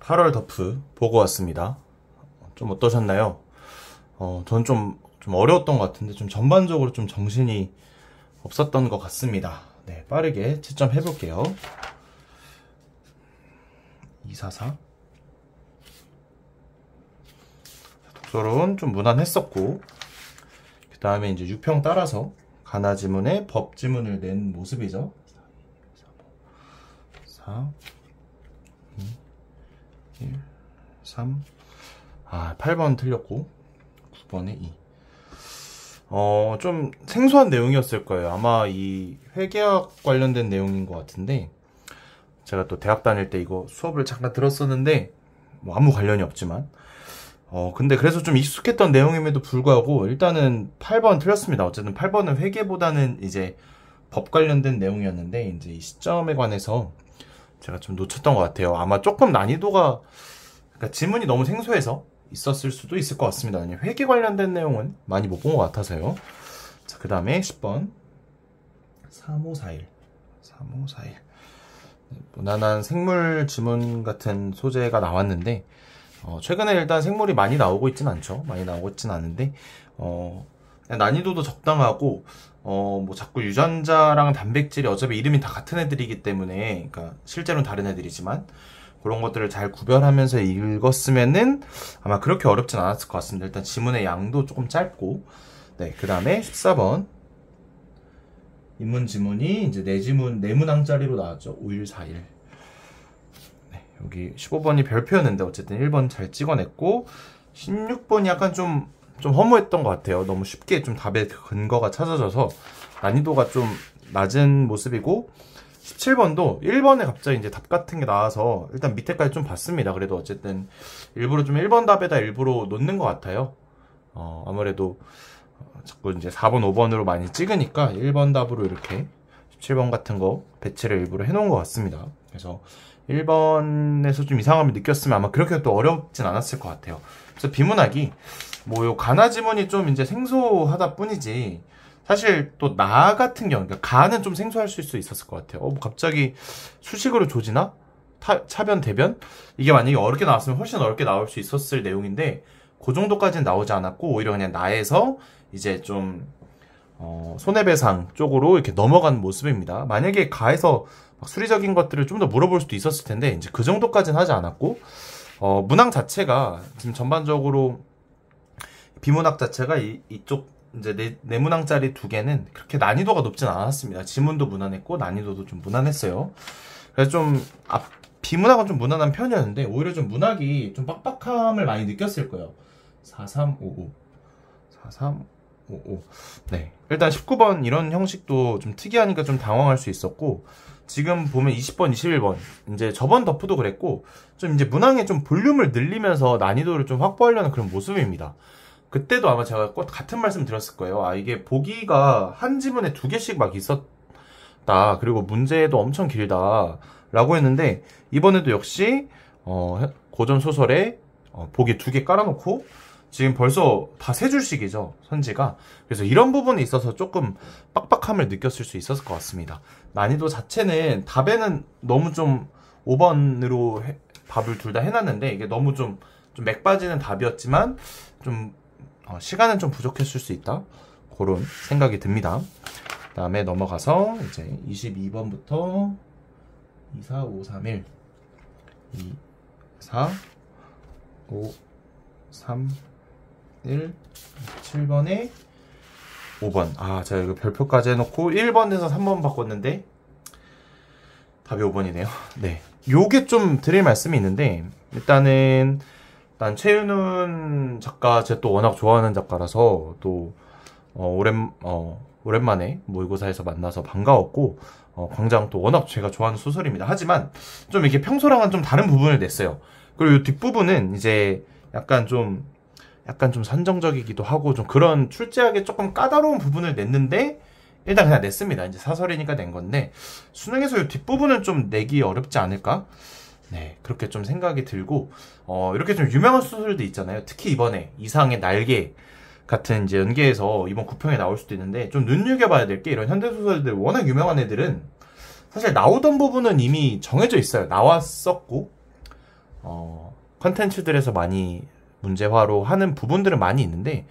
8월 더프 보고 왔습니다. 좀 어떠셨나요? 전 좀 어려웠던 것 같은데 좀 전반적으로 좀 정신이 없었던 것 같습니다. 네, 빠르게 채점 해볼게요. 244 독서론 좀 무난했었고, 그 다음에 이제 유평 따라서 가나지문에 법지문을 낸 모습이죠. 4 2 1 3 8번 틀렸고 9번에 2. 좀 생소한 내용이었을 거예요. 아마 이 회계학 관련된 내용인 것 같은데, 제가 또 대학 다닐 때 이거 수업을 잠깐 들었었는데 뭐 아무 관련이 없지만 근데 그래서 좀 익숙했던 내용임에도 불구하고 일단은 8번 틀렸습니다. 어쨌든 8번은 회계보다는 이제 법 관련된 내용이었는데, 이제 이 시점에 관해서 제가 좀 놓쳤던 것 같아요. 아마 조금 난이도가, 그러니까 지문이 너무 생소해서 있었을 수도 있을 것 같습니다. 회계 관련된 내용은 많이 못 본 것 같아서요. 자, 그 다음에 10번 3541 무난한 생물 지문 같은 소재가 나왔는데, 최근에 일단 생물이 많이 나오고 있진 않죠. 많이 나오고 있진 않은데 난이도도 적당하고, 뭐 자꾸 유전자랑 단백질이 어차피 이름이 다 같은 애들이기 때문에, 그러니까 실제로는 다른 애들이지만 그런 것들을 잘 구별하면서 읽었으면은 아마 그렇게 어렵진 않았을 것 같습니다. 일단 지문의 양도 조금 짧고. 네, 그 다음에 14번 인문 지문이 이제 네문항짜리로 나왔죠. 5141. 네, 여기 15번이 별표였는데 어쨌든 1번 잘 찍어냈고, 16번이 약간 좀 허무했던 것 같아요. 너무 쉽게 좀 답의 근거가 찾아져서 난이도가 좀 낮은 모습이고, 17번도 1번에 갑자기 이제 답 같은 게 나와서 일단 밑에까지 좀 봤습니다. 그래도 어쨌든 일부러 좀 1번 답에다 일부러 놓는 것 같아요. 아무래도 자꾸 이제 4번, 5번으로 많이 찍으니까 1번 답으로 이렇게 17번 같은 거 배치를 일부러 해놓은 것 같습니다. 그래서 1번에서 좀 이상함을 느꼈으면 아마 그렇게 또 어렵진 않았을 것 같아요. 그래서 비문학이 뭐 요 가나 지문이 좀 이제 생소하다 뿐이지, 사실 또 나 같은 경우, 그러니까 가는 좀 생소할 수 있었을 것 같아요. 뭐 갑자기 수식으로 조지나? 차변, 대변? 이게 만약에 어렵게 나왔으면 훨씬 어렵게 나올 수 있었을 내용인데, 그 정도까지는 나오지 않았고, 오히려 그냥 나에서 이제 좀 손해배상 쪽으로 이렇게 넘어간 모습입니다. 만약에 가에서 막 수리적인 것들을 좀 더 물어볼 수도 있었을 텐데, 이제 그 정도까지는 하지 않았고, 문항 자체가 지금 전반적으로 비문학 자체가 이쪽 이제 네문항짜리 두 개는 그렇게 난이도가 높진 않았습니다. 지문도 무난했고 난이도도 좀 무난했어요. 그래서 좀 비문학은 좀 무난한 편이었는데, 오히려 좀 문학이 좀 빡빡함을 많이 느꼈을 거예요. 4355 네, 일단 19번 이런 형식도 좀 특이하니까 좀 당황할 수 있었고, 지금 보면 20번, 21번 이제 저번 더프도 그랬고, 좀 이제 문항에 좀 볼륨을 늘리면서 난이도를 좀 확보하려는 그런 모습입니다. 그때도 아마 제가 꼭 같은 말씀 드렸을 거예요. 이게 보기가 한 지문에 2개씩 막 있었다, 그리고 문제도 엄청 길다 라고 했는데, 이번에도 역시 고전 소설에 보기 2개 깔아놓고 지금 벌써 다 3줄씩이죠, 선지가. 그래서 이런 부분에 있어서 조금 빡빡함을 느꼈을 수 있었을 것 같습니다. 난이도 자체는 답에는 너무 좀 5번으로 답을 둘 다 해놨는데, 이게 너무 좀 맥 빠지는 답이었지만 좀 시간은 좀 부족했을 수 있다, 그런 생각이 듭니다. 그 다음에 넘어가서 이제 22번부터 2, 4, 5, 3, 1 2, 4, 5, 3, 1 7번에 5번. 제가 이거 별표까지 해놓고 1번에서 3번 바꿨는데 답이 5번이네요. 네, 요게 좀 드릴 말씀이 있는데, 일단 최윤훈 작가, 제가 또 워낙 좋아하는 작가라서 또 오랜만에 모의고사에서 만나서 반가웠고, 광장 또 워낙 제가 좋아하는 소설입니다. 하지만 좀 이렇게 평소랑은 좀 다른 부분을 냈어요. 그리고 이 뒷부분은 이제 약간 좀 선정적이기도 하고, 좀 그런 출제하기 조금 까다로운 부분을 냈는데, 일단 그냥 냈습니다. 이제 사설이니까 낸 건데, 수능에서 이 뒷부분은 좀 내기 어렵지 않을까? 네, 그렇게 좀 생각이 들고, 이렇게 좀 유명한 소설도 있잖아요. 특히 이번에 이상의 날개 같은 이제 연계에서 이번 9평에 나올 수도 있는데, 좀 눈여겨봐야 될 게, 이런 현대소설들 워낙 유명한 애들은 사실 나오던 부분은 이미 정해져 있어요. 나왔었고, 컨텐츠들에서 많이 문제화로 하는 부분들은 많이 있는데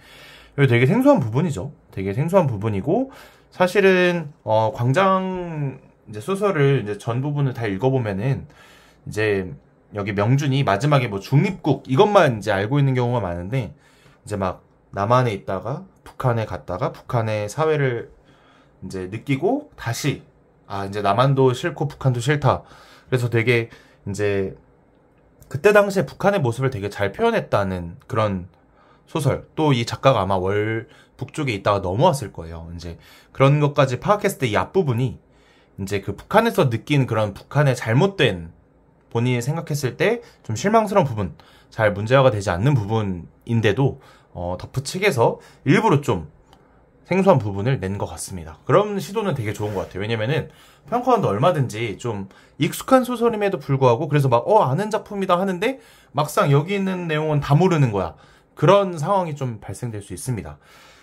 이거 되게 생소한 부분이죠. 되게 생소한 부분이고 사실은 광장 이제 소설을 이제 전 부분을 다 읽어보면은 이제 여기 명준이 마지막에 뭐 중립국 이것만 이제 알고 있는 경우가 많은데 이제 막 남한에 있다가 북한에 갔다가 북한의 사회를 이제 느끼고 다시 이제 남한도 싫고 북한도 싫다. 그래서 되게 이제 그때 당시에 북한의 모습을 되게 잘 표현했다는 그런 소설. 또 이 작가가 아마 북쪽에 있다가 넘어왔을 거예요. 이제 그런 것까지 파악했을 때 이 앞부분이 이제 그 북한에서 느낀 그런 북한의 잘못된 본인이 생각했을 때 좀 실망스러운 부분, 잘 문제화가 되지 않는 부분인데도 덧붙이게서 일부러 좀 생소한 부분을 낸 것 같습니다. 그런 시도는 되게 좋은 것 같아요. 왜냐면은 평가원도 얼마든지 좀 익숙한 소설임에도 불구하고 그래서 막 아는 작품이다 하는데 막상 여기 있는 내용은 다 모르는 거야. 그런 상황이 좀 발생될 수 있습니다.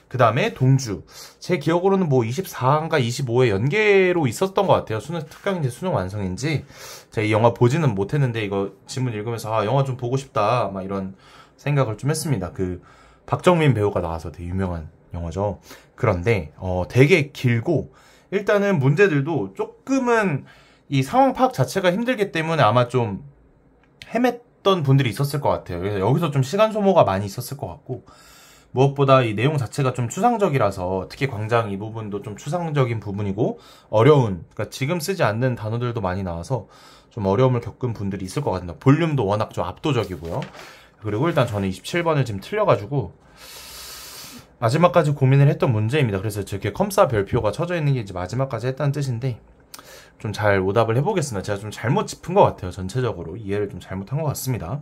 그 다음에 동주. 제 기억으로는 뭐 24인가 25회 연계로 있었던 것 같아요. 특강인지 수능 완성인지. 제가 이 영화 보지는 못했는데 이거 지문 읽으면서 영화 좀 보고 싶다 막 이런 생각을 좀 했습니다. 그 박정민 배우가 나와서 되게 유명한 영화죠. 그런데 되게 길고 일단은 문제들도 조금은 이 상황 파악 자체가 힘들기 때문에 아마 좀 헤맸던 분들이 있었을 것 같아요. 그래서 여기서 좀 시간 소모가 많이 있었을 것 같고 무엇보다 이 내용 자체가 좀 추상적이라서 특히 광장 이 부분도 좀 추상적인 부분이고 그러니까 지금 쓰지 않는 단어들도 많이 나와서 좀 어려움을 겪은 분들이 있을 것 같습니다. 볼륨도 워낙 좀 압도적이고요. 그리고 일단 저는 27번을 지금 틀려가지고 마지막까지 고민을 했던 문제입니다. 그래서 저렇게 컴싸 별표가 쳐져 있는 게 이제 마지막까지 했다는 뜻인데 좀 잘 오답을 해보겠습니다. 제가 좀 잘못 짚은 것 같아요. 전체적으로 이해를 좀 잘못한 것 같습니다.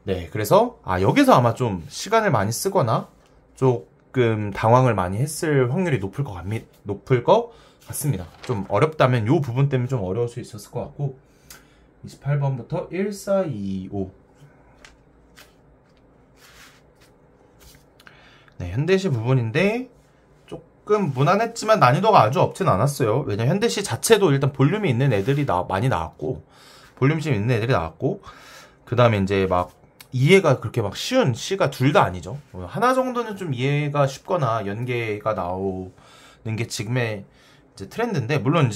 네, 그래서 여기서 아마 좀 시간을 많이 쓰거나 조금 당황을 많이 했을 확률이 높을 것 같습니다. 좀 어렵다면 이 부분 때문에 좀 어려울 수 있었을 것 같고 28번부터 1, 4, 2, 5 네, 현대시 부분인데 조금 무난했지만 난이도가 아주 없진 않았어요. 왜냐면 현대시 자체도 일단 볼륨이 있는 애들이 많이 나왔고 볼륨이 좀 있는 애들이 나왔고 그 다음에 이제 막 이해가 그렇게 막 쉬운 시가 둘 다 아니죠. 하나 정도는 좀 이해가 쉽거나 연계가 나오는 게 지금의 이제 트렌드인데 물론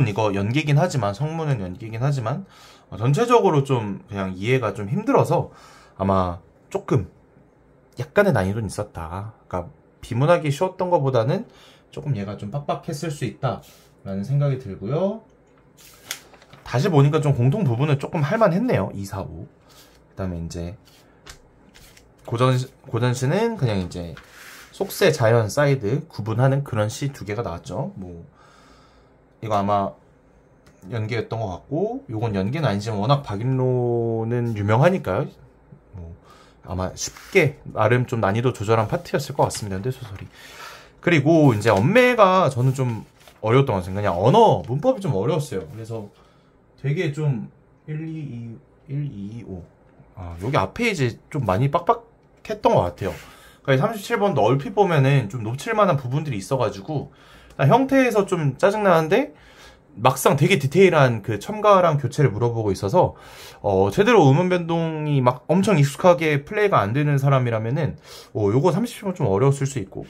이거 연계긴 하지만 성문은 연계긴 하지만 전체적으로 좀 그냥 이해가 좀 힘들어서 아마 조금 약간의 난이도는 있었다. 그러니까 비문하기 쉬웠던 것보다는 조금 얘가 좀 빡빡했을 수 있다라는 생각이 들고요. 다시 보니까 좀 공통 부분은 조금 할만했네요. 2, 4, 5. 그 다음에 이제 고전시는 그냥 이제 속세, 자연, 사이드 구분하는 그런 시 두 개가 나왔죠. 뭐 이거 아마 연계였던 것 같고 요건 연계는 아니지만 워낙 박인로는 유명하니까요. 뭐 아마 쉽게 나름 좀 난이도 조절한 파트였을 것 같습니다. 현대소설이. 그리고 이제 언매가 저는 좀 어려웠던 것 같아요. 그냥 언어, 문법이 좀 어려웠어요. 그래서 되게 좀 1, 2, 5 여기 앞에 이제 좀 많이 빡빡했던 것 같아요. 그러니까 37번도 얼핏 보면은 좀 놓칠만한 부분들이 있어가지고 형태에서 좀 짜증나는데 막상 되게 디테일한 그 첨가랑 교체를 물어보고 있어서 제대로 음원 변동이 막 엄청 익숙하게 플레이가 안 되는 사람이라면은 요거 37번 좀 어려웠을 수 있고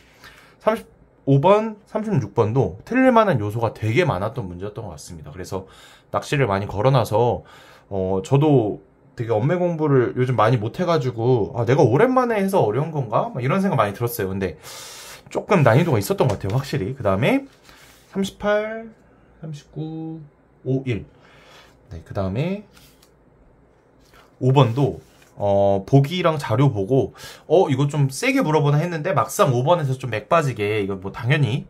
35번, 36번도 틀릴만한 요소가 되게 많았던 문제였던 것 같습니다. 그래서 낚시를 많이 걸어놔서 저도 되게 언매 공부를 요즘 많이 못해가지고 내가 오랜만에 해서 어려운 건가? 막 이런 생각 많이 들었어요. 근데 조금 난이도가 있었던 것 같아요. 확실히. 그 다음에 38, 39, 51 네, 그 다음에 5번도 보기랑 자료 보고 이거 좀 세게 물어보나 했는데 막상 5번에서 좀 맥 빠지게 이거 뭐 당연히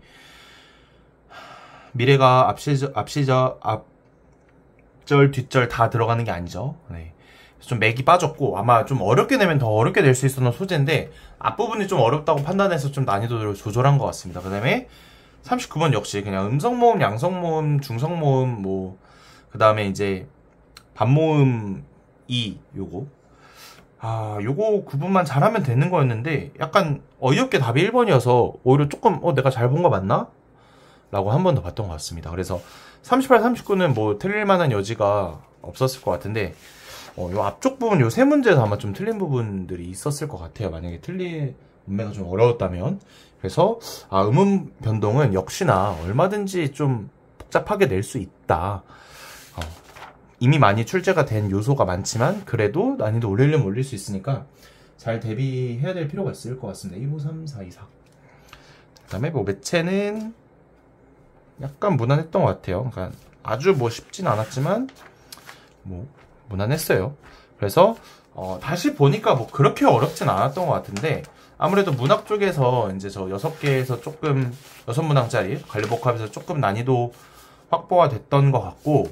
미래가 앞절 뒷절 다 들어가는 게 아니죠. 네. 좀 맥이 빠졌고 아마 좀 어렵게 내면 더 어렵게 낼 수 있었던 소재인데 앞부분이 좀 어렵다고 판단해서 좀 난이도를 조절한 것 같습니다. 그 다음에 39번 역시 그냥 음성모음, 양성모음, 중성모음 뭐 그 다음에 이제 반모음 2 요거 구분만 잘하면 되는 거였는데 약간 어이없게 답이 1번이어서 오히려 조금 내가 잘 본 거 맞나? 라고 한 번 더 봤던 것 같습니다. 그래서 38, 39는 뭐 틀릴 만한 여지가 없었을 것 같은데 요 앞쪽 부분 요 세 문제에서 아마 좀 틀린 부분들이 있었을 것 같아요. 만약에 틀린 문맥가 좀 어려웠다면. 그래서 음음 변동은 역시나 얼마든지 좀 복잡하게 낼 수 있다. 이미 많이 출제가 된 요소가 많지만 그래도 난이도 올리려면 올릴 수 있으니까 잘 대비해야 될 필요가 있을 것 같습니다. 1, 5, 3, 4, 2, 4. 그 다음에 뭐 매체는 약간 무난했던 것 같아요. 그러니까 아주 뭐 쉽진 않았지만 뭐 무난했어요. 그래서 다시 보니까 뭐 그렇게 어렵진 않았던 것 같은데 아무래도 문학 쪽에서 이제 저 6개에서 조금 6문항짜리 관리복합에서 조금 난이도 확보가 됐던 것 같고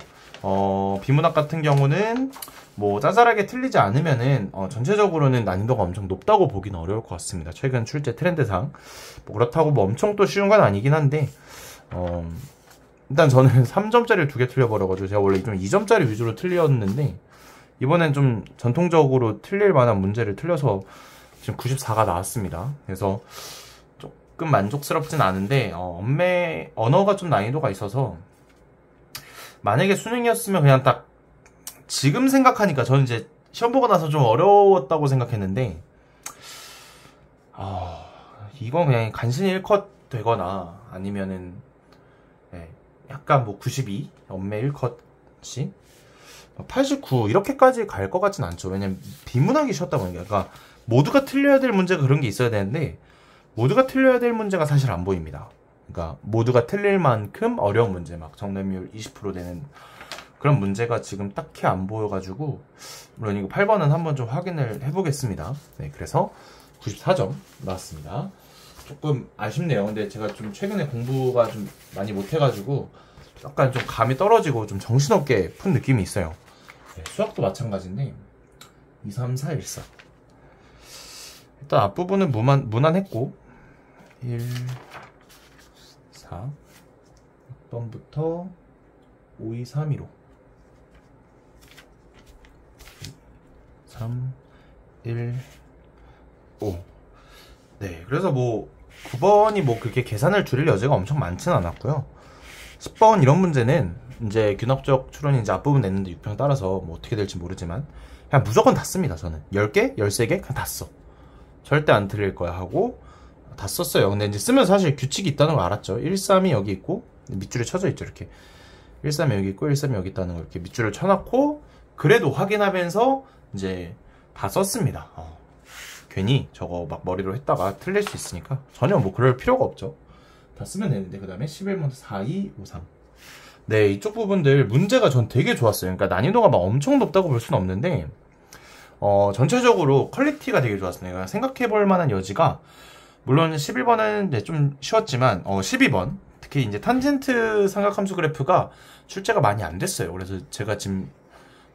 비문학 같은 경우는 뭐 짜잘하게 틀리지 않으면은 전체적으로는 난이도가 엄청 높다고 보기는 어려울 것 같습니다. 최근 출제 트렌드상 뭐 그렇다고 뭐 엄청 또 쉬운 건 아니긴 한데 일단 저는 3점짜리를 2개 틀려버려가지고 제가 원래 좀 2점짜리 위주로 틀렸는데 이번엔 좀 전통적으로 틀릴 만한 문제를 틀려서 지금 94가 나왔습니다. 그래서 조금 만족스럽진 않은데 언어가 좀 난이도가 있어서 만약에 수능이었으면 그냥 딱 지금 생각하니까 저는 이제 시험 보고 나서 좀 어려웠다고 생각했는데 이건 그냥 간신히 1컷 되거나 아니면은 약간 뭐 92 엄매 1컷이 89 이렇게까지 갈 것 같진 않죠. 왜냐면 비문학이 쉬웠다 보니까 그러니까 모두가 틀려야 될 문제가 그런 게 있어야 되는데 모두가 틀려야 될 문제가 사실 안 보입니다. 그러니까 모두가 틀릴 만큼 어려운 문제 막 정답률 20% 되는 그런 문제가 지금 딱히 안 보여가지고 물론 이거 8번은 한번 좀 확인을 해보겠습니다. 네, 그래서 94점 나왔습니다. 조금 아쉽네요. 근데 제가 좀 최근에 공부가 좀 많이 못해가지고 약간 좀 감이 떨어지고 좀 정신없게 푼 느낌이 있어요. 네, 수학도 마찬가지인데 2, 3, 4, 1, 4 일단 앞부분은 무난했고 1, 4 6번부터 5, 2, 3, 2로 3, 1, 5 네, 그래서 뭐 9번이 뭐 그렇게 계산을 줄일 여지가 엄청 많지는 않았고요. 10번 이런 문제는 이제 균합적 추론이 이제 앞부분 냈는데 6평 따라서 뭐 어떻게 될지 모르지만 그냥 무조건 다 씁니다. 저는 10개, 13개 그냥 다 써. 절대 안 틀릴 거야 하고 다 썼어요. 근데 이제 쓰면 사실 규칙이 있다는 걸 알았죠. 1, 3이 여기 있고 밑줄에 쳐져 있죠. 이렇게 1, 3이 여기 있고 1, 3이 여기 있다는 걸 이렇게 밑줄을 쳐놨고 그래도 확인하면서 이제 다 썼습니다. 괜히 저거 막 머리로 했다가 틀릴 수 있으니까 전혀 뭐 그럴 필요가 없죠. 다 쓰면 되는데 그 다음에 11번부터 4, 2, 5, 3 네, 이쪽 부분들 문제가 전 되게 좋았어요. 그러니까 난이도가 막 엄청 높다고 볼 수는 없는데 전체적으로 퀄리티가 되게 좋았습니다. 그러니까 생각해볼 만한 여지가 물론 11번은 이제 좀 쉬웠지만 12번 특히 이제 탄젠트 삼각함수 그래프가 출제가 많이 안 됐어요. 그래서 제가 지금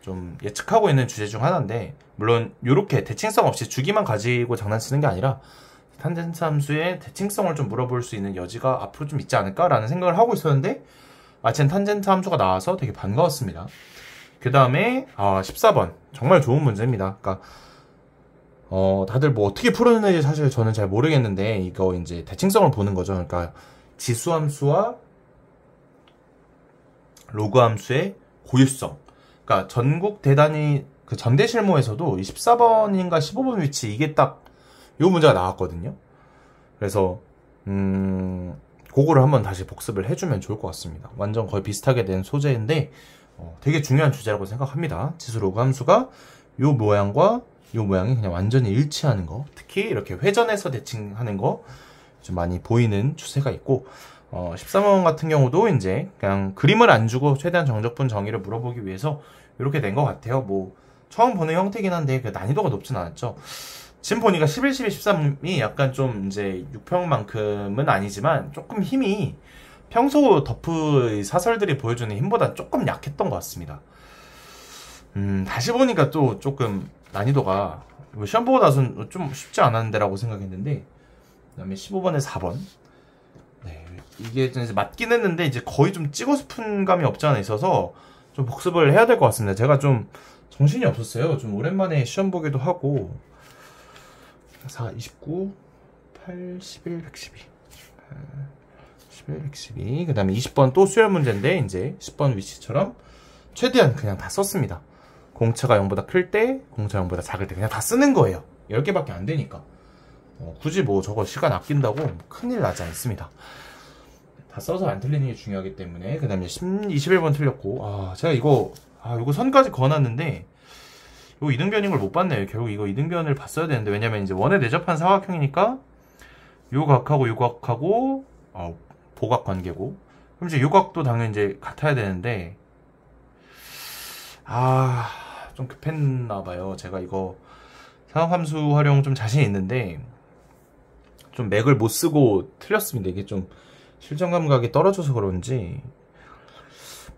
좀 예측하고 있는 주제 중 하나인데 물론 이렇게 대칭성 없이 주기만 가지고 장난치는 게 아니라 탄젠트 함수의 대칭성을 좀 물어볼 수 있는 여지가 앞으로 좀 있지 않을까라는 생각을 하고 있었는데 마침 탄젠트 함수가 나와서 되게 반가웠습니다. 그 다음에 14번 정말 좋은 문제입니다. 그러니까 다들 뭐 어떻게 풀었는지 사실 저는 잘 모르겠는데 이거 이제 대칭성을 보는 거죠. 그러니까 지수함수와 로그함수의 고유성. 그러니까 전국 대단위 그 전대 실무에서도 14번인가 15번 위치 이게 딱 요 문제가 나왔거든요. 그래서 그거를 한번 다시 복습을 해주면 좋을 것 같습니다. 완전 거의 비슷하게 된 소재인데 되게 중요한 주제라고 생각합니다. 지수 로그 함수가 요 모양과 요 모양이 그냥 완전히 일치하는 거, 특히 이렇게 회전해서 대칭하는 거 좀 많이 보이는 추세가 있고 13번 같은 경우도 이제 그냥 그림을 안 주고 최대한 정적분 정의를 물어보기 위해서 이렇게 된 것 같아요. 뭐 처음 보는 형태긴 한데 그 난이도가 높진 않았죠. 지금 보니까 11, 12, 13이 약간 좀 이제 6평만큼은 아니지만 조금 힘이 평소 덮의 사설들이 보여주는 힘보다 조금 약했던 것 같습니다. 다시 보니까 또 조금 난이도가 시험 보고 나서는 좀 쉽지 않았는데 라고 생각했는데 그 다음에 15번에 4번 네, 이게 이제 맞긴 했는데 이제 거의 좀 찍어서 푼 감이 없지 않아 있어서 좀 복습을 해야 될 것 같습니다. 제가 좀 정신이 없었어요. 좀 오랜만에 시험 보기도 하고 4, 29, 8, 11, 112 11, 112 그 다음에 20번 또 수열 문제인데 이제 10번 위치처럼 최대한 그냥 다 썼습니다. 공차가 0보다 클 때, 공차가 0보다 작을 때 그냥 다 쓰는 거예요. 10개밖에 안 되니까. 굳이 뭐 저거 시간 아낀다고 큰일 나지 않습니다. 다 써서 안 틀리는 게 중요하기 때문에. 그 다음에 21번 틀렸고, 제가 이거 선까지 그어놨는데 이거 이등변인 걸 못 봤네요. 결국 이거 이등변을 봤어야 되는데, 왜냐면 이제 원에 내접한 사각형이니까 요 각하고 요 각하고 보각 관계고, 그럼 이제 요 각도 당연히 이제 같아야 되는데, 좀 급했나봐요. 제가 이거 사각함수 활용 좀 자신 있는데 좀 맥을 못 쓰고 틀렸습니다. 이게 좀 실전 감각이 떨어져서 그런지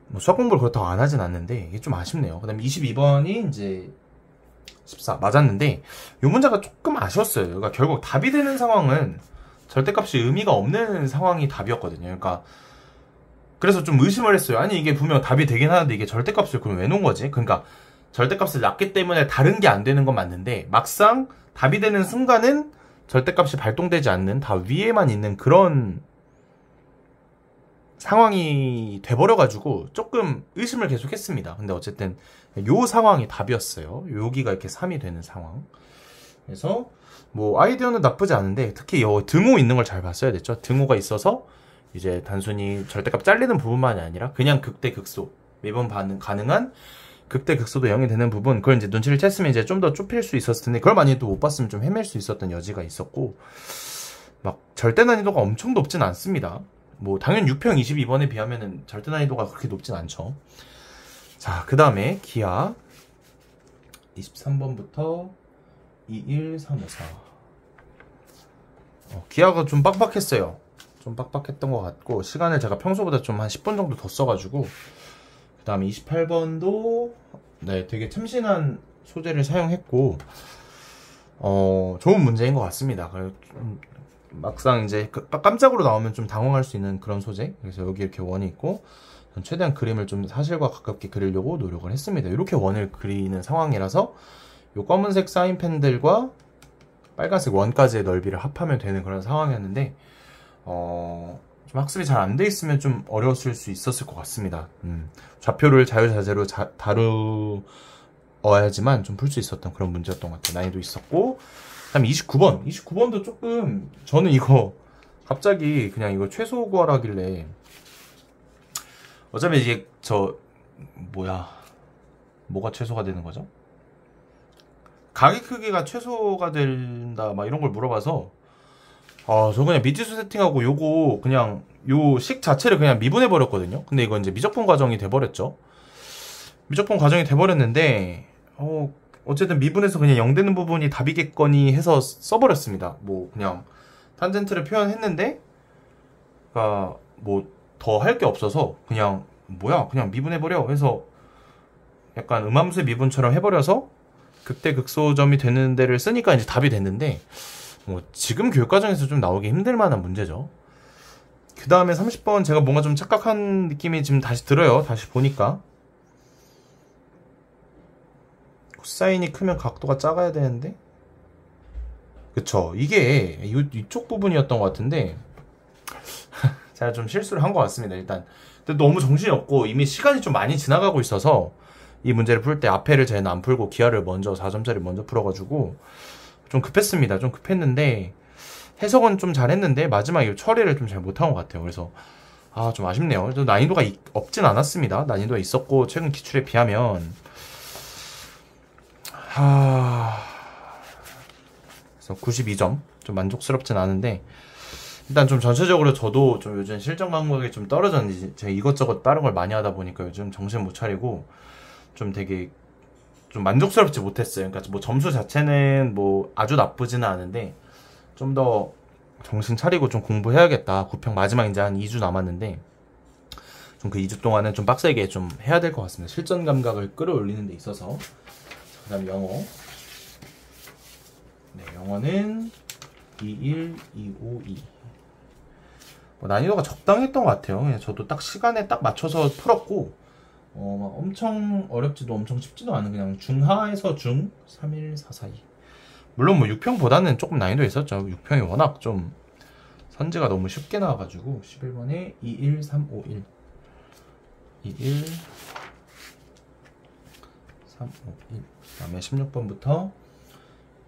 뭐 수학 공부를 그렇다고 안 하진 않는데 이게 좀 아쉽네요. 그 다음에 22번이 이제 14 맞았는데 이 문제가 조금 아쉬웠어요. 그러니까 결국 답이 되는 상황은 절대값이 의미가 없는 상황이 답이었거든요. 그러니까 그래서 좀 의심을 했어요. 아니 이게 분명 답이 되긴 하는데 이게 절대값을 그럼 왜 놓은 거지? 그러니까 절대값을 놨기 때문에 다른 게 안 되는 건 맞는데 막상 답이 되는 순간은 절대값이 발동되지 않는, 다 위에만 있는 그런 상황이 돼버려가지고 조금 의심을 계속했습니다. 근데 어쨌든 요 상황이 답이었어요. 여기가 이렇게 3이 되는 상황. 그래서 뭐 아이디어는 나쁘지 않은데 특히 요 등호 있는 걸 잘 봤어야 됐죠. 등호가 있어서 이제 단순히 절대값 잘리는 부분만이 아니라 그냥 극대 극소, 매번 가능한 극대 극소도 0이 되는 부분, 그걸 이제 눈치를 챘으면 이제 좀 더 좁힐 수 있었을 텐데 그걸 많이 또 못 봤으면 좀 헤맬 수 있었던 여지가 있었고, 막 절대 난이도가 엄청 높진 않습니다. 뭐 당연히 6평 22번에 비하면은 절대 난이도가 그렇게 높진 않죠. 자, 그 다음에 기하 23번부터 21354. 기하가 좀 빡빡했어요. 좀 빡빡했던 것 같고, 시간을 제가 평소보다 좀 한 10분 정도 더 써가지고. 그 다음에 28번도 네, 되게 참신한 소재를 사용했고 좋은 문제인 것 같습니다. 막상 이제 깜짝으로 나오면 좀 당황할 수 있는 그런 소재. 그래서 여기 이렇게 원이 있고 최대한 그림을 좀 사실과 가깝게 그리려고 노력을 했습니다. 이렇게 원을 그리는 상황이라서 요 검은색 사인펜들과 빨간색 원까지의 넓이를 합하면 되는 그런 상황이었는데 좀 학습이 잘 안 돼 있으면 좀 어려웠을 수 있었을 것 같습니다. 좌표를 자유자재로 다루어야지만 좀 풀 수 있었던 그런 문제였던 것 같아요. 난이도 있었고, 그 다음에 29번도 조금, 저는 이거 갑자기 그냥 이거 최소 구하라길래, 어차피 이게 뭐가 최소가 되는 거죠? 가기 크기가 최소가 된다 막 이런 걸 물어봐서 저 그냥 미지수 세팅하고 요거 그냥 요 식 자체를 그냥 미분해 버렸거든요. 근데 이거 이제 미적분 과정이 돼 버렸죠. 미적분 과정이 돼 버렸는데 어쨌든 미분해서 그냥 0 되는 부분이 답이겠거니 해서 써버렸습니다. 뭐 그냥 탄젠트를 표현했는데 뭐 더 할 게 없어서 그냥 그냥 미분해 버려 해서 약간 음함수의 미분처럼 해버려서 극대 극소점이 되는 데를 쓰니까 이제 답이 됐는데, 뭐 지금 교육과정에서 좀 나오기 힘들 만한 문제죠. 그 다음에 30번 제가 뭔가 좀 착각한 느낌이 지금 다시 들어요. 다시 보니까 코사인이 크면 각도가 작아야 되는데, 그쵸, 이게 이쪽 부분이었던 것 같은데 제가 좀 실수를 한 것 같습니다. 일단 근데 너무 정신이 없고 이미 시간이 좀 많이 지나가고 있어서 이 문제를 풀 때 앞에를 쟤는 안 풀고 기하를 먼저 4점짜리 먼저 풀어가지고 좀 급했습니다. 좀 급했는데 해석은 좀 잘했는데 마지막에 처리를 좀 잘 못한 것 같아요. 그래서 좀 아쉽네요. 난이도가 없진 않았습니다. 난이도가 있었고 최근 기출에 비하면 그래서 92점 좀 만족스럽진 않은데, 일단 좀 전체적으로 저도 좀 요즘 실전 감각이 좀 떨어졌는지 제가 이것저것 다른 걸 많이 하다 보니까 요즘 정신 못 차리고 좀 되게 좀 만족스럽지 못했어요. 그러니까 뭐 점수 자체는 뭐 아주 나쁘지는 않은데 좀 더 정신 차리고 좀 공부해야겠다. 9평 마지막 이제 한 2주 남았는데 좀 그 2주 동안은 좀 빡세게 좀 해야 될 것 같습니다. 실전 감각을 끌어올리는 데 있어서. 그 다음 영어. 네, 영어는 21252. 난이도가 적당했던 것 같아요. 그냥 저도 딱 시간에 딱 맞춰서 풀었고 막 엄청 어렵지도 엄청 쉽지도 않은 그냥 중하에서 중 31442. 물론 뭐 6평보다는 조금 난이도 있었죠. 6평이 워낙 좀 선지가 너무 쉽게 나와가지고. 11번에 21351 21351 3, 5, 1. 그 다음에 16번부터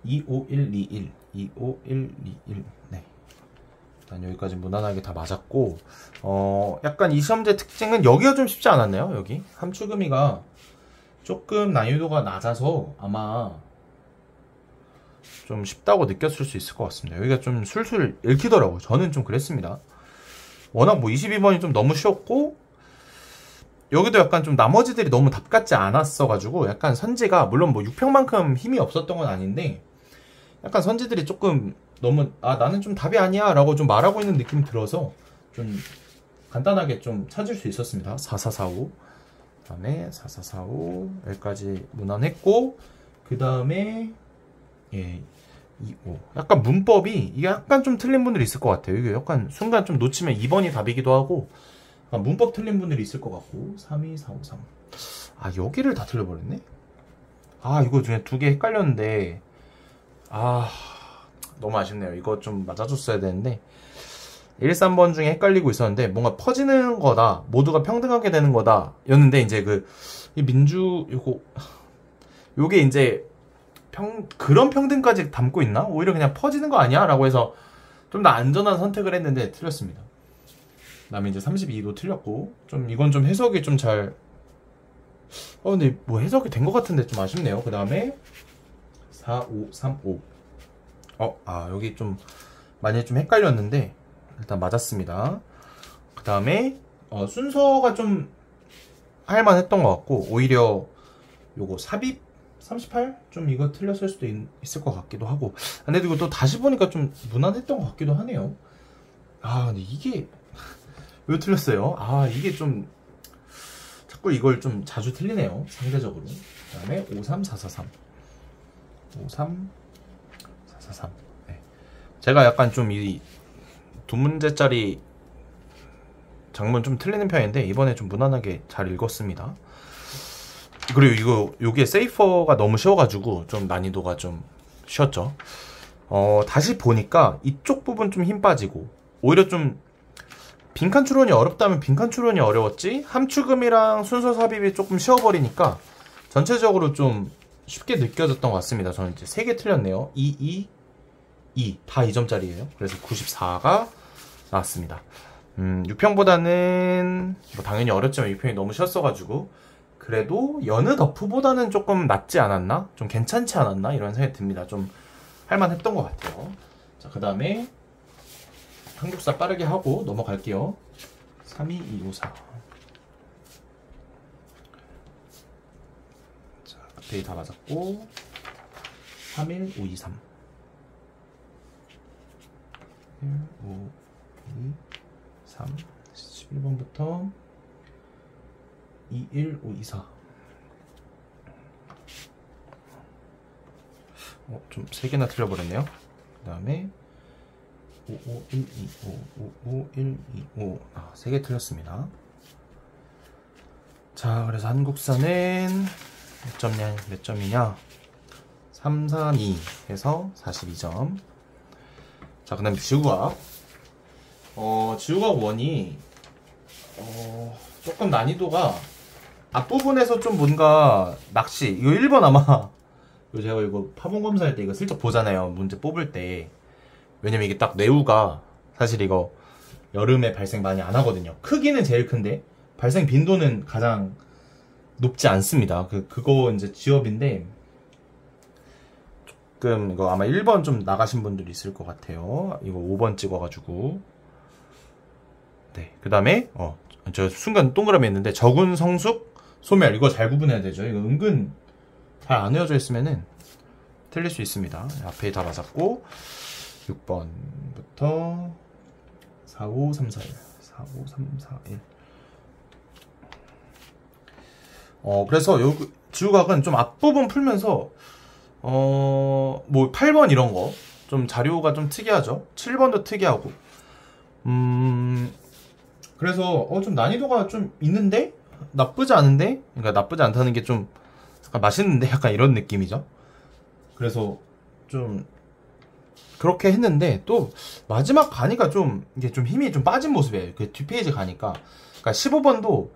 2, 5, 1, 2, 1. 2, 5, 1, 2, 1. 네. 일단 여기까지 무난하게 다 맞았고, 약간 이 시험제 특징은 여기가 좀 쉽지 않았나요? 여기 함축음이가 조금 난이도가 낮아서 아마 좀 쉽다고 느꼈을 수 있을 것 같습니다. 여기가 좀 술술 읽히더라고요. 저는 좀 그랬습니다. 워낙 뭐 22번이 좀 너무 쉬웠고, 여기도 약간 좀 나머지들이 너무 답 같지 않았어가지고, 약간 선지가, 물론 뭐 6평만큼 힘이 없었던 건 아닌데, 약간 선지들이 조금 너무, 나는 좀 답이 아니야 라고 좀 말하고 있는 느낌이 들어서, 좀 간단하게 좀 찾을 수 있었습니다. 4445. 그 다음에 4445. 여기까지 무난했고, 그 다음에, 예, 25. 약간 문법이, 이게 약간 좀 틀린 분들이 있을 것 같아요. 이게 약간 순간 좀 놓치면 2번이 답이기도 하고, 문법 틀린 분들이 있을 것 같고. 32453. 여기를 다 틀려버렸네? 이거 중에 두 개 헷갈렸는데, 너무 아쉽네요. 이거 좀 맞아줬어야 되는데, 1, 3번 중에 헷갈리고 있었는데, 뭔가 퍼지는 거다, 모두가 평등하게 되는 거다 였는데, 이제 이 민주, 요게 이제 그런 평등까지 담고 있나? 오히려 그냥 퍼지는 거 아니야? 라고 해서 좀 더 안전한 선택을 했는데 틀렸습니다. 그 다음에 이제 32도 틀렸고, 좀 이건 좀 해석이 좀 잘, 근데 뭐 해석이 된 것 같은데 좀 아쉽네요. 그 다음에 4535. 여기 좀 많이 좀 헷갈렸는데 일단 맞았습니다. 그 다음에 순서가 좀 할만했던 것 같고, 오히려 요거 삽입 38? 좀 이거 틀렸을 수도 있을 것 같기도 하고. 근데 이거 또 다시 보니까 좀 무난했던 것 같기도 하네요. 근데 이게 왜 틀렸어요? 이게 좀 자꾸 이걸 좀 자주 틀리네요, 상대적으로. 그 다음에 53443. 53443. 네. 제가 약간 좀 이 두 문제짜리 장문 좀 틀리는 편인데 이번에 좀 무난하게 잘 읽었습니다. 그리고 요게 세이퍼가 너무 쉬워가지고 좀 난이도가 좀 쉬웠죠. 다시 보니까 이쪽 부분 좀 힘 빠지고, 오히려 좀 빈칸 추론이 어렵다면 빈칸 추론이 어려웠지, 함축음이랑 순서 삽입이 조금 쉬워버리니까 전체적으로 좀 쉽게 느껴졌던 것 같습니다. 저는 이제 3개 틀렸네요. 2, 다 2점짜리예요. 그래서 94가 나왔습니다. 6평보다는 뭐 당연히 어렵지만 6평이 너무 쉬웠어가지고, 그래도 여느 덕후보다는 조금 낫지 않았나? 좀 괜찮지 않았나? 이런 생각이 듭니다. 좀 할만했던 것 같아요. 자, 그 다음에 한국사 빠르게 하고 넘어갈게요. 32254. 자, 앞에 다 맞았고, 31523. 1, 5, 2, 3, 11번부터 21524. 좀 3개나 틀려버렸네요. 그 다음에 55125, 55125. 3개 틀렸습니다. 자, 그래서 한국사는 몇 점이냐? 332 해서 42점. 자, 그 다음에 지구과학. 지구과학 1이 조금 난이도가 앞부분에서 좀 뭔가 낚시, 이거 1번 아마 제가 이거 파본 검사할 때 이거 슬쩍 보잖아요, 문제 뽑을 때. 왜냐면 이게 딱 뇌우가 사실 이거 여름에 발생 많이 안 하거든요. 크기는 제일 큰데 발생 빈도는 가장 높지 않습니다. 그거 이제 지업인데, 조금 이거 아마 1번 좀 나가신 분들이 있을 것 같아요. 이거 5번 찍어가지고. 네, 그 다음에 저 순간 동그라미 했는데 적운, 성숙, 소멸, 이거 잘 구분해야 되죠. 이거 은근 잘 안 외워져 있으면은 틀릴 수 있습니다. 앞에 다 맞았고, 6번부터 45341, 45341. 그래서 요 지구과학은 좀 앞부분 풀면서 뭐 8번 이런 거 좀 자료가 좀 특이하죠. 7번도 특이하고. 그래서 좀 난이도가 좀 있는데 나쁘지 않은데, 그러니까 나쁘지 않다는 게 좀 약간 맛있는데 약간 이런 느낌이죠. 그래서 좀 그렇게 했는데, 또 마지막 가니까 좀 이게 좀 힘이 좀 빠진 모습이에요. 그 뒷페이지 가니까. 그러니까 15번도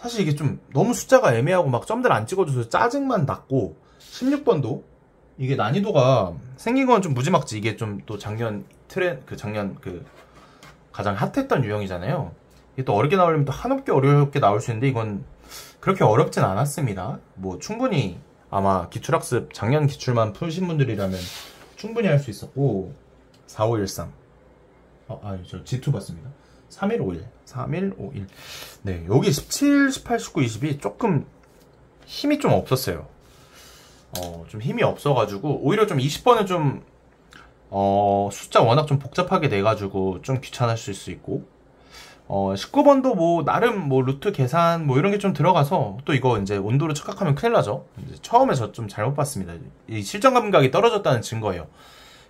사실 이게 좀 너무 숫자가 애매하고 막 점들 안 찍어줘서 짜증만 났고, 16번도 이게 난이도가 생긴 건 좀 무지막지. 이게 좀 또 작년 작년 가장 핫했던 유형이잖아요. 이게 또 어렵게 나오려면 또 한없게 어렵게 나올 수 있는데, 이건 그렇게 어렵진 않았습니다. 뭐 충분히 아마 기출학습 작년 기출만 푸신 분들이라면 충분히 할 수 있었고, 4513 저 G2 봤습니다. 3151 3151. 네, 여기 17, 18, 19, 20이 조금 힘이 좀 없었어요. 좀 힘이 없어가지고 오히려 좀 20번은 좀 숫자 워낙 좀 복잡하게 돼가지고 좀 귀찮으실 수 있고, 19번도 뭐 나름 뭐 루트 계산 뭐 이런 게 좀 들어가서, 또 이거 이제 온도로 착각하면 큰일 나죠. 이제 처음에 저 좀 잘못 봤습니다. 이 실전 감각이 떨어졌다는 증거예요.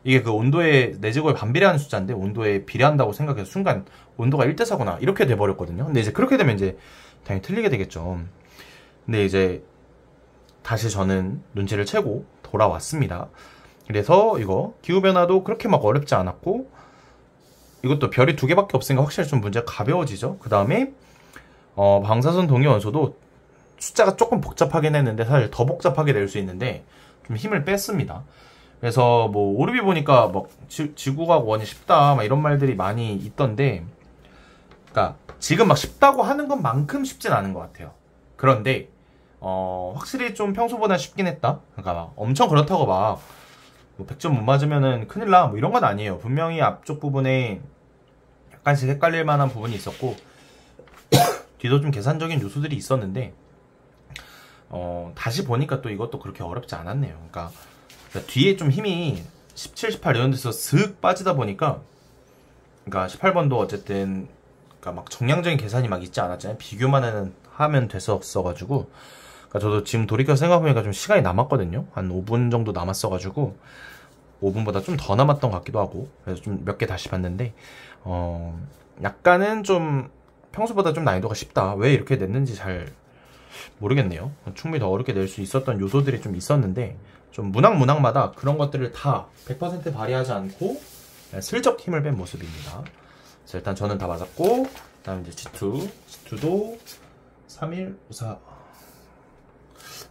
이게 그 온도에 내지구에 반비례하는 숫자인데 온도에 비례한다고 생각해서 순간 온도가 1대4구나 이렇게 돼버렸거든요. 근데 이제 그렇게 되면 이제 당연히 틀리게 되겠죠. 근데 이제 다시 저는 눈치를 채고 돌아왔습니다. 그래서 이거 기후변화도 그렇게 막 어렵지 않았고, 이것도 별이 2개밖에 없으니까 확실히 좀 문제가 가벼워지죠. 그 다음에 방사선 동위 원소도 숫자가 조금 복잡하긴 했는데 사실 더 복잡하게 낼 수 있는데 좀 힘을 뺐습니다. 그래서 뭐 오르비 보니까 막 지구과학 1이 쉽다 막 이런 말들이 많이 있던데, 그러니까 지금 막 쉽다고 하는 것만큼 쉽진 않은 것 같아요. 그런데 확실히 좀 평소보다 쉽긴 했다. 그러니까 막 엄청 그렇다고 막 뭐 100점 못 맞으면은 큰일 나 뭐 이런 건 아니에요. 분명히 앞쪽 부분에 약간씩 헷갈릴 만한 부분이 있었고 뒤도 좀 계산적인 요소들이 있었는데, 다시 보니까 또 이것도 그렇게 어렵지 않았네요. 그러니까 뒤에 좀 힘이 17, 18 이런 데서 슥 빠지다 보니까, 그러니까 18번도 어쨌든 그러니까 막 정량적인 계산이 막 있지 않았잖아요. 비교만 하면 됐었어가지고, 그러니까 저도 지금 돌이켜 생각해보니까 좀 시간이 남았거든요. 한 5분 정도 남았어가지고 5분보다 좀 더 남았던 것 같기도 하고, 그래서 좀 몇 개 다시 봤는데 약간은 좀 평소보다 좀 난이도가 쉽다. 왜 이렇게 냈는지 잘 모르겠네요. 충분히 더 어렵게 낼 수 있었던 요소들이 좀 있었는데, 좀 문항마다 그런 것들을 다 100% 발휘하지 않고 슬쩍 힘을 뺀 모습입니다. 자, 일단 저는 다 맞았고, 그 다음에 이제 G2도 31, 54.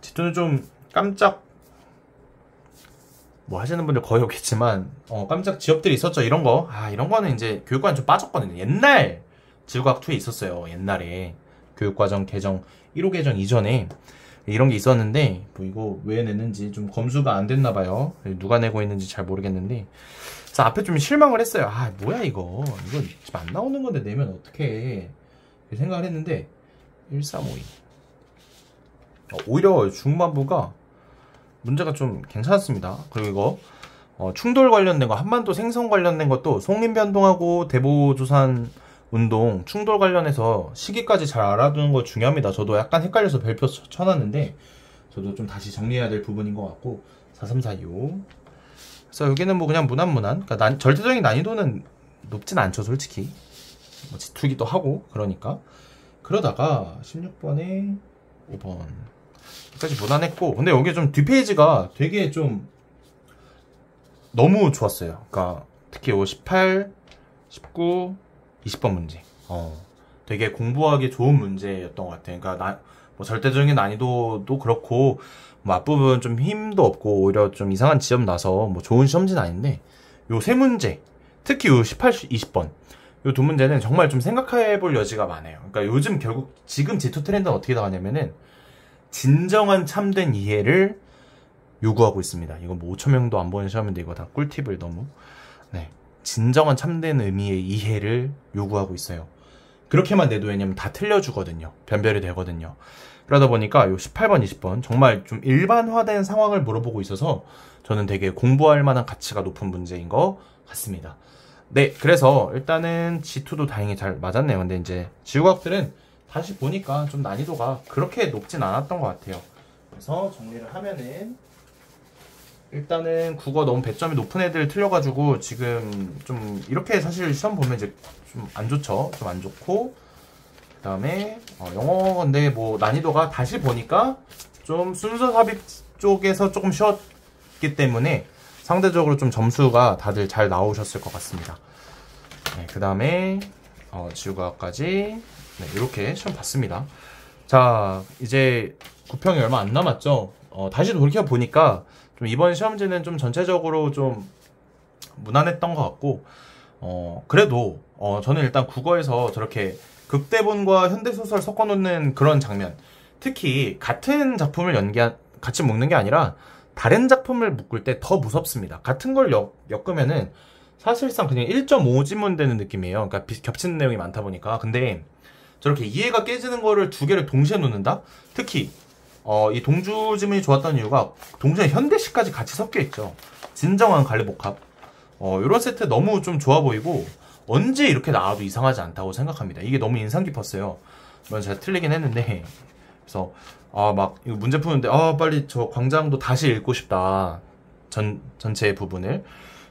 G2는 좀 깜짝 뭐 하시는 분들 거의 없겠지만 깜짝 지엽들이 있었죠. 이런 거는 이제 교육과는 좀 빠졌거든요. 옛날 지구과학2에 있었어요. 옛날에 교육과정 개정 1호 개정 이전에 이런 게 있었는데, 뭐 이거 왜 냈는지 좀 검수가 안 됐나 봐요. 누가 내고 있는지 잘 모르겠는데, 그래서 앞에 좀 실망을 했어요. 아 뭐야 이거 지금 안 나오는 건데 내면 어떡해 생각을 했는데, 1352 오히려 중반부가 문제가 좀 괜찮았습니다. 그리고 이거 충돌 관련된 거, 한반도 생성 관련된 것도 송림변동하고 대보조산 운동 충돌 관련해서 시기까지 잘 알아두는 거 중요합니다. 저도 약간 헷갈려서 별표 쳐놨는데 저도 좀 다시 정리해야 될 부분인 것 같고, 43425. 그래서 여기는 뭐 그냥 무난무난, 그러니까 절대적인 난이도는 높진 않죠 솔직히. 뭐 G2기도 하고 그러니까. 그러다가 16번에 5번 까지 무난했고, 근데 여기 좀 뒷페이지가 되게 좀 너무 좋았어요. 그러니까 특히 18, 19, 20번 문제 되게 공부하기 좋은 문제였던 것 같아요. 그러니까 뭐 절대적인 난이도도 그렇고 뭐 앞부분 좀 힘도 없고 오히려 좀 이상한 지점 나서 뭐 좋은 시험지는 아닌데, 요 세 문제, 특히 요 18, 20번 요 두 문제는 정말 좀 생각해볼 여지가 많아요. 그러니까 요즘 결국 지금 G2 트렌드는 어떻게 나가냐면은 진정한 참된 이해를 요구하고 있습니다. 이거 뭐 5,000명도 안 보는 시험인데 이거 다 꿀팁을 너무. 네, 진정한 참된 의미의 이해를 요구하고 있어요. 그렇게만 내도 왜냐면 다 틀려주거든요. 변별이 되거든요. 그러다 보니까 요 18번, 20번 정말 좀 일반화된 상황을 물어보고 있어서 저는 되게 공부할 만한 가치가 높은 문제인 것 같습니다. 네, 그래서 일단은 G2도 다행히 잘 맞았네요. 근데 이제 지구과학들은 다시 보니까 좀 난이도가 그렇게 높진 않았던 것 같아요. 그래서 정리를 하면은, 일단은 국어 너무 배점이 높은 애들 틀려가지고 지금 좀 이렇게 사실 시험 보면 이제 좀 안 좋죠. 좀 안 좋고, 그 다음에 영어 건데 뭐 난이도가 다시 보니까 좀 순서 삽입 쪽에서 조금 쉬웠기 때문에 상대적으로 좀 점수가 다들 잘 나오셨을 것 같습니다. 네, 그 다음에 지구과학까지 네, 이렇게 시험 봤습니다. 자, 이제 9평이 얼마 안 남았죠. 다시 돌이켜 보니까 좀 이번 시험지는 좀 전체적으로 좀 무난했던 것 같고, 그래도 저는 일단 국어에서 저렇게 극대본과 현대소설 섞어놓는 그런 장면, 특히 같은 작품을 같이 묶는 게 아니라 다른 작품을 묶을 때 더 무섭습니다. 같은 걸 엮으면은 사실상 그냥 1.5지문 되는 느낌이에요. 그러니까 겹치는 내용이 많다 보니까. 근데 저렇게 이해가 깨지는 거를 두 개를 동시에 놓는다? 특히 이 동주지문이 좋았던 이유가 동시에 현대시까지 같이 섞여 있죠. 진정한 관례복합. 이런 세트 너무 좀 좋아 보이고 언제 이렇게 나와도 이상하지 않다고 생각합니다. 이게 너무 인상 깊었어요. 물론 제가 틀리긴 했는데, 그래서 막 이거 문제 푸는데 빨리 저 광장도 다시 읽고 싶다. 전체 부분을.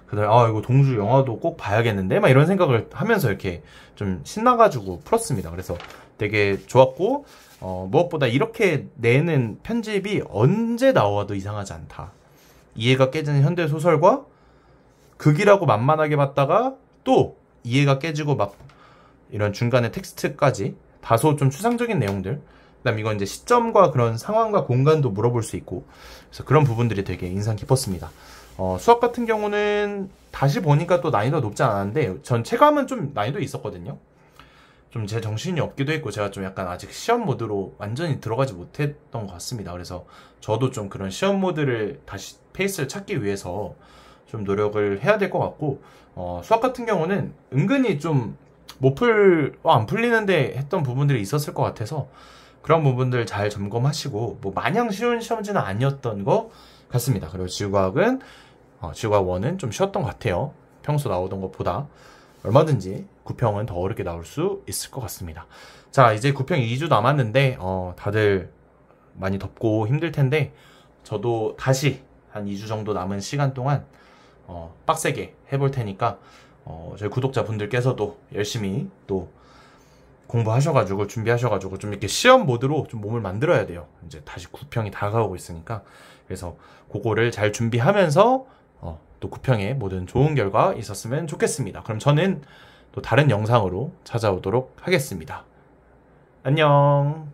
그다음에 이거 동주 영화도 꼭 봐야겠는데 막 이런 생각을 하면서 이렇게 좀 신나가지고 풀었습니다. 그래서 되게 좋았고, 무엇보다 이렇게 내는 편집이 언제 나와도 이상하지 않다. 이해가 깨지는 현대 소설과 극이라고 만만하게 봤다가 또 이해가 깨지고 막 이런 중간에 텍스트까지 다소 좀 추상적인 내용들, 그다음 이건 이제 시점과 그런 상황과 공간도 물어볼 수 있고, 그래서 그런 부분들이 되게 인상 깊었습니다. 수학 같은 경우는 다시 보니까 또 난이도가 높지 않았는데 전 체감은 좀 난이도 있었거든요. 좀 제 정신이 없기도 했고 제가 좀 약간 아직 시험 모드로 완전히 들어가지 못했던 것 같습니다. 그래서 저도 좀 그런 시험 모드를 다시 페이스를 찾기 위해서 좀 노력을 해야 될 것 같고, 수학 같은 경우는 은근히 좀 안 풀리는데 했던 부분들이 있었을 것 같아서 그런 부분들 잘 점검하시고, 뭐 마냥 쉬운 시험지는 아니었던 것 같습니다. 그리고 지구과학은 지구과학 1은 좀 쉬웠던 것 같아요. 평소 나오던 것보다 얼마든지 9평은 더 어렵게 나올 수 있을 것 같습니다. 자, 이제 9평 2주 남았는데 다들 많이 덥고 힘들 텐데 저도 다시 한 2주 정도 남은 시간 동안 빡세게 해볼 테니까 저희 구독자분들께서도 열심히 또 공부하셔가지고 준비하셔가지고 좀 이렇게 시험 모드로 좀 몸을 만들어야 돼요. 이제 다시 9평이 다가오고 있으니까. 그래서 그거를 잘 준비하면서 또 9평에 모든 좋은 결과 있었으면 좋겠습니다. 그럼 저는 또 다른 영상으로 찾아오도록 하겠습니다. 안녕.